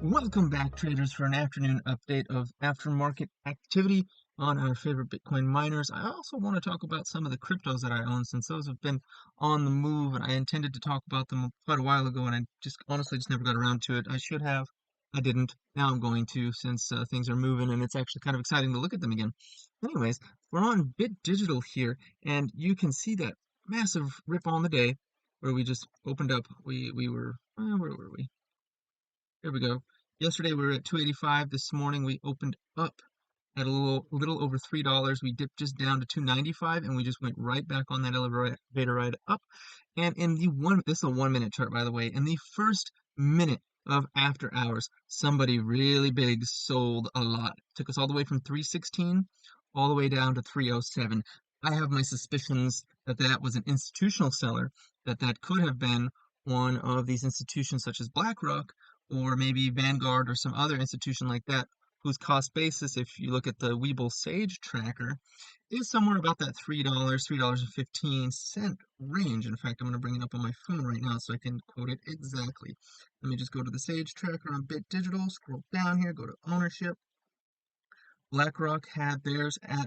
Welcome back, traders, for an afternoon update of aftermarket activity on our favorite Bitcoin miners. I also want to talk about some of the cryptos that I own since those have been on the move, and I intended to talk about them quite a while ago, and I just honestly just never got around to it. I should have. I didn't. Now I'm going to since things are moving, and it's actually kind of exciting to look at them again. Anyways, we're on Bit Digital here, and you can see that massive rip on the day where we just opened up. We were where were we? Here we go. Yesterday we were at 285. This morning we opened up at a little over $3. We dipped just down to 295 and we just went right back on that elevator ride up. And in the this is a 1 minute chart, by the way. In the first minute of after hours, somebody really big sold a lot. Took us all the way from 316 all the way down to 307. I have my suspicions that that was an institutional seller, that could have been one of these institutions such as BlackRock or maybe Vanguard or some other institution like that, whose cost basis, if you look at the Webull Sage tracker, is somewhere about that $3, $3.15 range. In fact, I'm going to bring it up on my phone right now so I can quote it exactly. Let me just go to the Sage tracker on Bit Digital, scroll down here, go to ownership. BlackRock had theirs at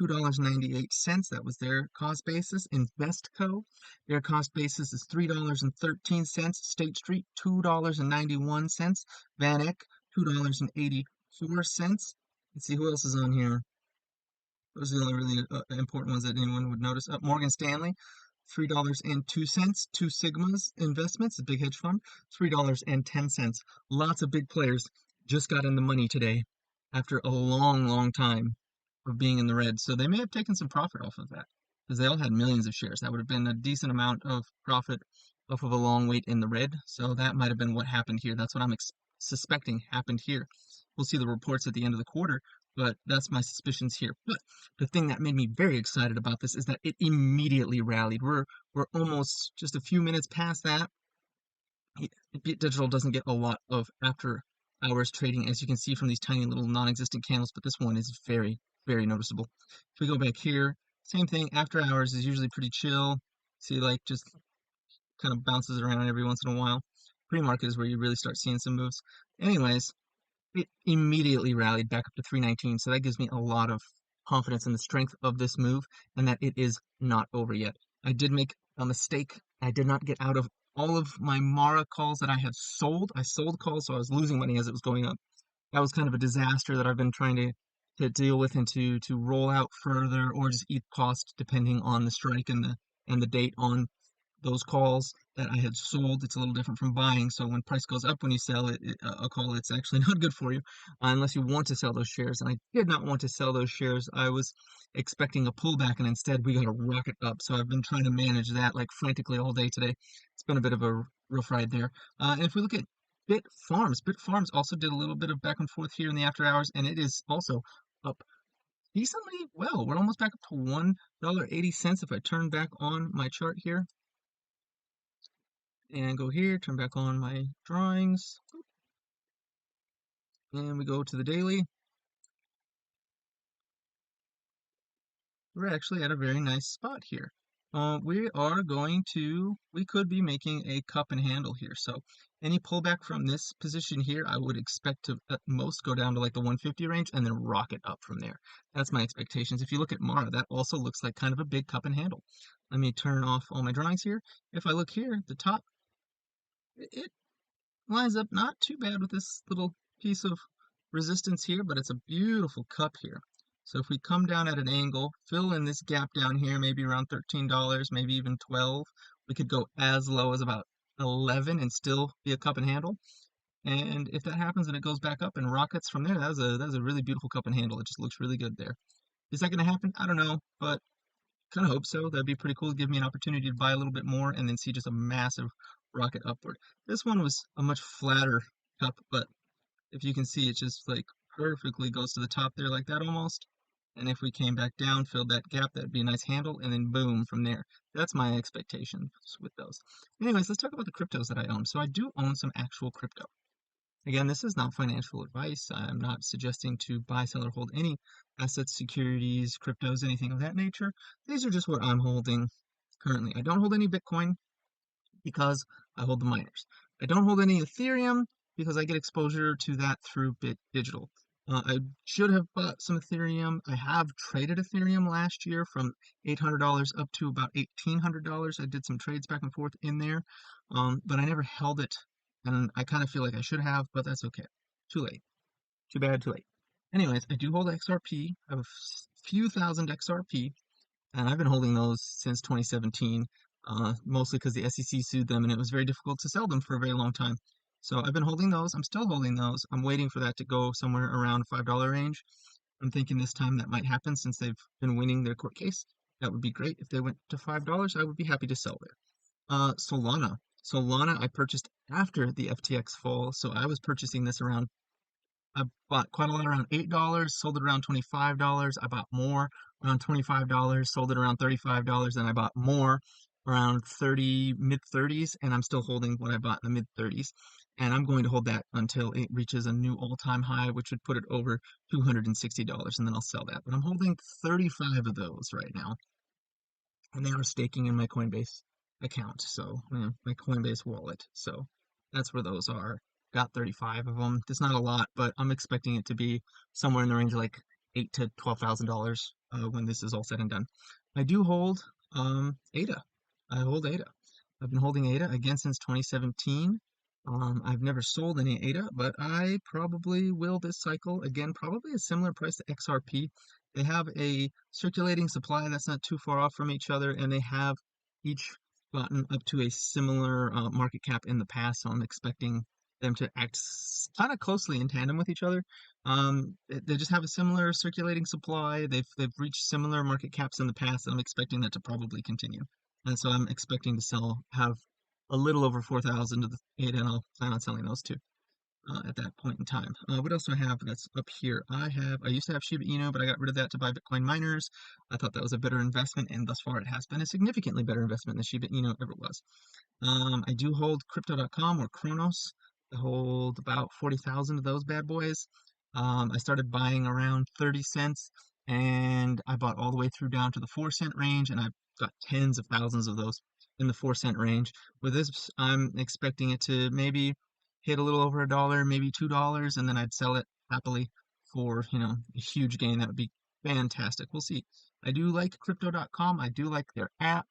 $2.98. That was their cost basis. Investco, their cost basis is $3.13. State Street, $2.91. VanEck, $2.84. Let's see who else is on here. Those are the only really important ones that anyone would notice. Morgan Stanley, $3.02. Two Sigma's Investments, a big hedge fund, $3.10. Lots of big players just got in the money today after a long time of being in the red. So they may have taken some profit off of that because they all had millions of shares. That would have been a decent amount of profit off of a long wait in the red. So that might have been what happened here. That's what I'm suspecting happened here. We'll see the reports at the end of the quarter, but that's my suspicions here. But the thing that made me very excited about this is that it immediately rallied. We're almost just a few minutes past that. Bit Digital doesn't get a lot of after hours trading, as you can see from these tiny little non-existent candles, but this one is very noticeable. If we go back here, same thing. After hours is usually pretty chill. See, like, just kind of bounces around every once in a while. Pre-market is where you really start seeing some moves. Anyways, it immediately rallied back up to 319, so that gives me a lot of confidence in the strength of this move and that it is not over yet. I did make a mistake. I did not get out of all of my Mara calls that I had sold. I sold calls, so I was losing money as it was going up. That was kind of a disaster that I've been trying to deal with and to roll out further or just eat cost depending on the strike and the date on those calls that I had sold. It's a little different from buying. So when price goes up when you sell a call, it's actually not good for you unless you want to sell those shares. And I did not want to sell those shares. I was expecting a pullback, and instead we got a rocket up. So I've been trying to manage that like frantically all day today. It's been a bit of a rough ride there. And if we look at Bit Farms also did a little bit of back and forth here in the after hours, and it is also up decently well. We're almost back up to $1.80 if I turn back on my chart here and go here, turn back on my drawings, and we go to the daily. We're actually at a very nice spot here. We could be making a cup and handle here. So any pullback from this position here, I would expect to at most go down to like the 150 range and then rocket up from there. That's my expectations. If you look at Mara, that also looks like kind of a big cup and handle. Let me turn off all my drawings here. If I look here, the top, it lines up not too bad with this little piece of resistance here, but it's a beautiful cup here. So if we come down at an angle, fill in this gap down here, maybe around $13, maybe even 12, we could go as low as about 11 and still be a cup and handle. And if that happens and it goes back up and rockets from there, that's a really beautiful cup and handle. It just looks really good there. Is that going to happen? I don't know, but kind of hope so. That'd be pretty cool to give me an opportunity to buy a little bit more and then see just a massive rocket upward. This one was a much flatter cup, but if you can see, it just like perfectly goes to the top there like that almost. And if we came back down, filled that gap, that'd be a nice handle, and then boom from there. That's my expectations with those. Anyways, let's talk about the cryptos that I own. So I do own some actual crypto. Again, this is not financial advice. I'm not suggesting to buy, sell, or hold any assets, securities, cryptos, anything of that nature. These are just what I'm holding currently. I don't hold any Bitcoin because I hold the miners. I don't hold any Ethereum because I get exposure to that through Bit Digital. I should have bought some Ethereum. I have traded Ethereum last year from $800 up to about $1,800. I did some trades back and forth in there, but I never held it, and I kind of feel like I should have, but that's okay. Too late. Too bad, too late. Anyways, I do hold XRP. I have a few thousand XRP, and I've been holding those since 2017, mostly because the SEC sued them and it was very difficult to sell them for a very long time. So I've been holding those. I'm still holding those. I'm waiting for that to go somewhere around $5 range. I'm thinking this time that might happen since they've been winning their court case. That would be great. If they went to $5, I would be happy to sell there. Solana. Solana I purchased after the FTX fall, so I was purchasing this around I bought quite a lot around $8, sold it around $25. I bought more around $25, sold it around $35, and I bought more around 30, mid 30s, and I'm still holding what I bought in the mid 30s. And I'm going to hold that until it reaches a new all-time high, which would put it over $260, and then I'll sell that. But I'm holding 35 of those right now, and they are staking in my Coinbase account, so my Coinbase wallet. So that's where those are. Got 35 of them. It's not a lot, but I'm expecting it to be somewhere in the range of like $8 to $12,000 when this is all said and done. I do hold ADA. I hold ADA. I've been holding ADA again since 2017. I've never sold any ADA, but I probably will this cycle. Again, probably a similar price to XRP. They have a circulating supply that's not too far off from each other, and they have each gotten up to a similar market cap in the past, so I'm expecting them to act kind of closely in tandem with each other. They just have a similar circulating supply. They've reached similar market caps in the past, and I'm expecting that to probably continue. And so I'm expecting to have a little over 4,000 of the eight, and I'll plan on selling those too at that point in time. What else do I have that's up here? I used to have Shiba Inu, but I got rid of that to buy Bitcoin miners. I thought that was a better investment, and thus far it has been a significantly better investment than Shiba Inu ever was. I do hold crypto.com or Kronos. I hold about 40,000 of those bad boys. I started buying around 30 cents, and I bought all the way through down to the 4 cent range, and I've got tens of thousands of those in the 4 cent range. With this, I'm expecting it to maybe hit a little over $1, maybe $2, and then I'd sell it happily for, a huge gain. That would be fantastic. We'll see. I do like crypto.com. I do like their app.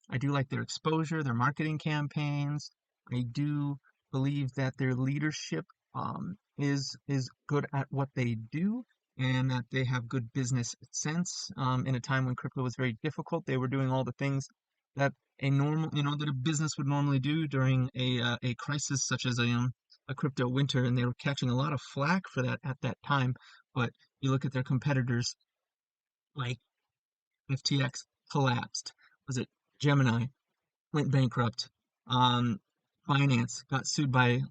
I do like their exposure, their marketing campaigns. I do believe that their leadership is good at what they do, and that they have good business sense. In a time when crypto was very difficult, they were doing all the things that that a business would normally do during a crisis such as a crypto winter, and they were catching a lot of flack for that at that time. But you look at their competitors, like FTX collapsed. Was it Gemini went bankrupt? Um, Binance got sued by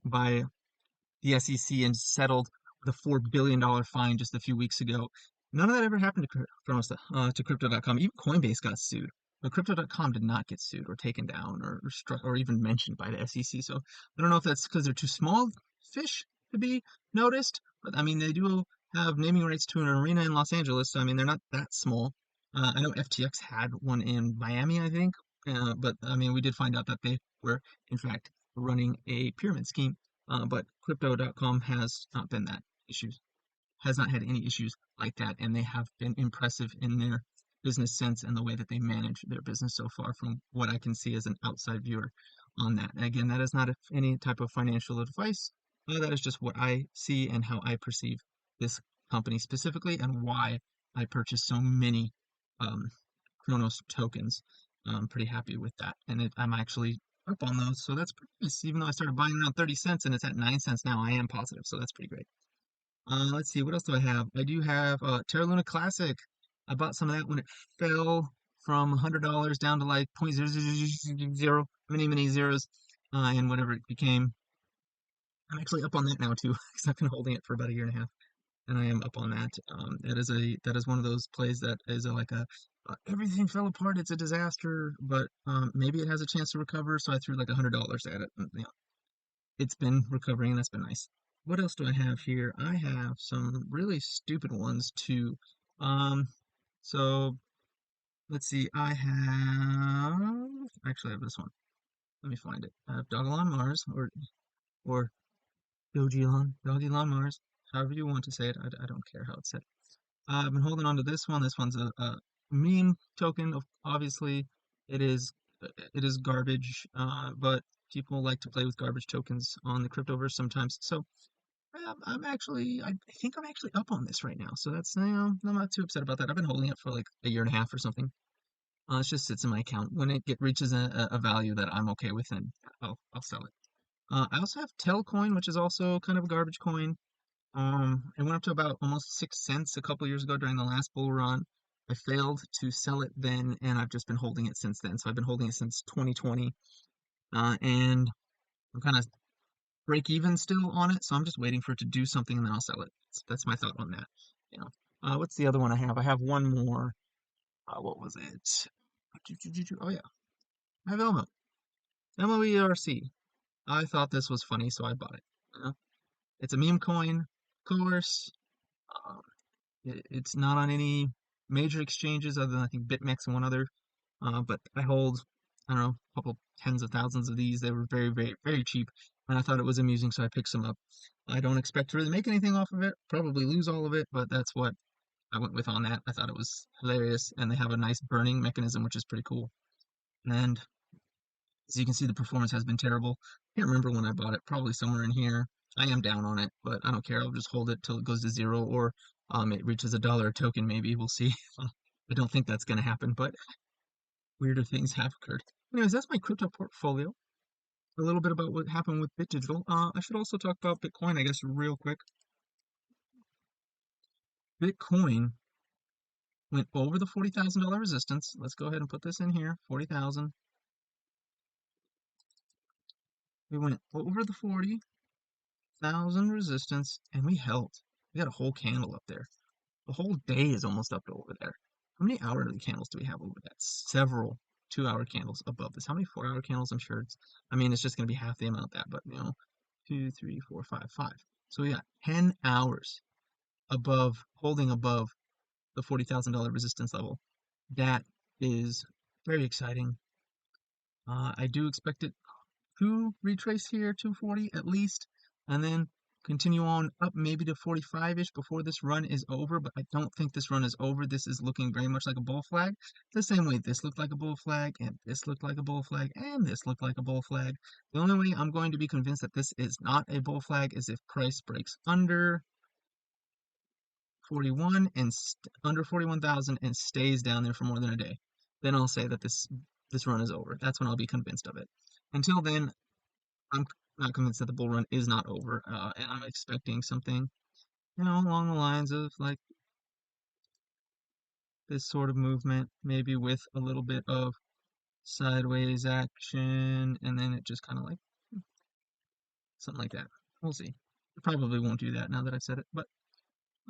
the SEC and settled with a $4 billion fine just a few weeks ago. None of that ever happened to Crypto.com. Even Coinbase got sued, but Crypto.com did not get sued or taken down or even mentioned by the SEC. So I don't know if that's because they're too small fish to be noticed, but I mean they do have naming rights to an arena in Los Angeles. So I mean they're not that small. I know FTX had one in Miami, I think, but I mean we did find out that they were in fact running a pyramid scheme, but crypto.com has not been that issues, has not had any issues like that, and they have been impressive in their business sense and the way that they manage their business so far from what I can see as an outside viewer on that. And again, that is not any type of financial advice. That is just what I see and how I perceive this company specifically and why I purchased so many um, Kronos tokens. I'm pretty happy with that. And I'm actually up on those. So that's pretty nice. Even though I started buying around 30 cents and it's at 9 cents now, I am positive. So that's pretty great. Let's see, what else do I have? I do have Terra Luna Classic. I bought some of that when it fell from $100 down to like 0.000, many zeros, and whatever it became. I'm actually up on that now too, because I've been holding it for about a year and a half, and I am up on that. That is one of those plays that is everything fell apart. It's a disaster, but maybe it has a chance to recover. So I threw like $100 at it. And, it's been recovering, and that's been nice. What else do I have here? I have some really stupid ones too. Um, so let's see. I have this one. Let me find it. I have Doggle on Mars, or Doggy Elon Mars, however you want to say it. I don't care how it's said. I've been holding on to this one. This one's a meme token. Obviously, it is it is garbage, but people like to play with garbage tokens on the cryptoverse sometimes. So I think I'm actually up on this right now. So that's, I'm not too upset about that. I've been holding it for like a year and a half or something. It just sits in my account. When it reaches a value that I'm okay with, then I'll sell it. I also have Telcoin, which is also kind of a garbage coin. It went up to about almost 6 cents a couple years ago during the last bull run. I failed to sell it then, and I've just been holding it since then. So I've been holding it since 2020, and I'm kind of break even still on it. So I'm just waiting for it to do something, and then I'll sell it. That's my thought on that. You know, what's the other one I have? I have one more. What was it? Oh yeah, I have Elmo. Elmo ERC. I thought this was funny, so I bought it. You know? It's a meme coin, of course. Um, it's not on any major exchanges other than I think BitMEX and one other. But I hold, I don't know, a couple tens of thousands of these. They were very, very, very cheap, and I thought it was amusing, so I picked some up. I don't expect to really make anything off of it, probably lose all of it, but that's what I went with on that. I thought it was hilarious, and they have a nice burning mechanism, which is pretty cool. And as you can see, the performance has been terrible. Can't remember when I bought it, probably somewhere in here. I am down on it, but I don't care. I'll just hold it till it goes to zero, or it reaches $1 a token, maybe. We'll see. I don't think that's going to happen, but weirder things have occurred. Anyways, that's my crypto portfolio. A little bit about what happened with BitDigital. I should also talk about Bitcoin, I guess, real quick. Bitcoin went over the $40,000 resistance. Let's go ahead and put this in here. 40,000. We went over the 40,000 resistance, and we held. We got a whole candle up there. The whole day is almost up to over there. How many hourly candles do we have over that? Several 2-hour candles above this. How many 4-hour candles? I'm sure it's just going to be half the amount of that, but 2, 3, 4, 5, 5. So we got 10 hours holding above the $40,000 resistance level. That is very exciting. I do expect it to retrace here to 40 at least, and then continue on up maybe to 45-ish before this run is over, but I don't think this run is over. This is looking very much like a bull flag, the same way this looked like a bull flag, and this looked like a bull flag, and this looked like a bull flag. The only way I'm going to be convinced that this is not a bull flag is if price breaks under 41 and under 41,000 and stays down there for more than a day. Then I'll say that this run is over. That's when I'll be convinced of it. Until then, I'm not convinced that the bull run is not over, and I'm expecting something, along the lines of like this sort of movement, maybe with a little bit of sideways action, and then it just kind of like something like that. We'll see. It probably won't do that now that I've said it, but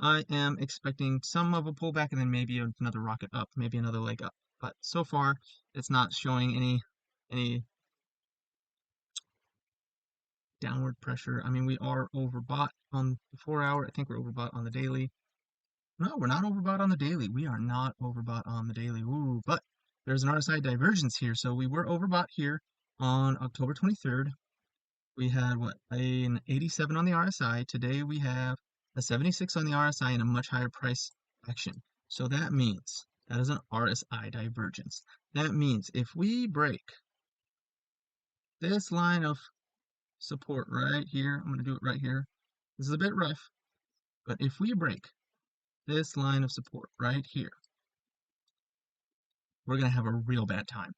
I am expecting some of a pullback and then maybe another rocket up, maybe another leg up. But so far, it's not showing any downward pressure. I mean, we are overbought on the 4-hour. I think we're overbought on the daily. No, we're not overbought on the daily. We are not overbought on the daily. Ooh, but there's an RSI divergence here. So we were overbought here on October 23rd. We had what, an 87 on the RSI. Today we have a 76 on the RSI and a much higher price action. So that means that is an RSI divergence. That means if we break this line of support right here, I'm going to do it right here. This is a bit rough, but if we break this line of support right here, we're going to have a real bad time.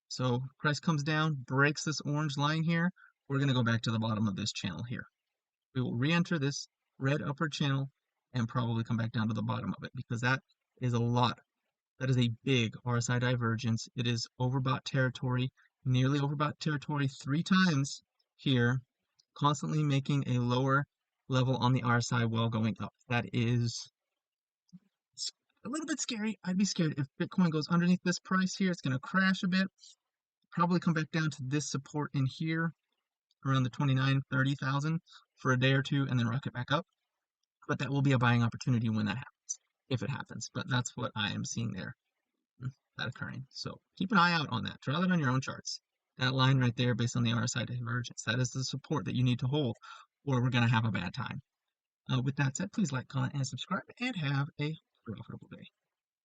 So price comes down, breaks this orange line here, we're going to go back to the bottom of this channel here. We will re-enter this red upward channel and probably come back down to the bottom of it because that is a lot. That is a big RSI divergence. It is overbought territory, nearly overbought territory 3 times here, constantly making a lower level on the RSI while going up. That is a little bit scary. I'd be scared if Bitcoin goes underneath this price here. It's going to crash a bit, probably come back down to this support in here around the 29, 30,000 for a day or two and then rocket back up. But that will be a buying opportunity when that happens, if it happens. But that's what I am seeing there, that occurring. So keep an eye out on that. Draw that on your own charts. That line right there based on the RSI divergence. That is the support that you need to hold, or we're going to have a bad time. With that said, please like, comment, and subscribe, and have a profitable day.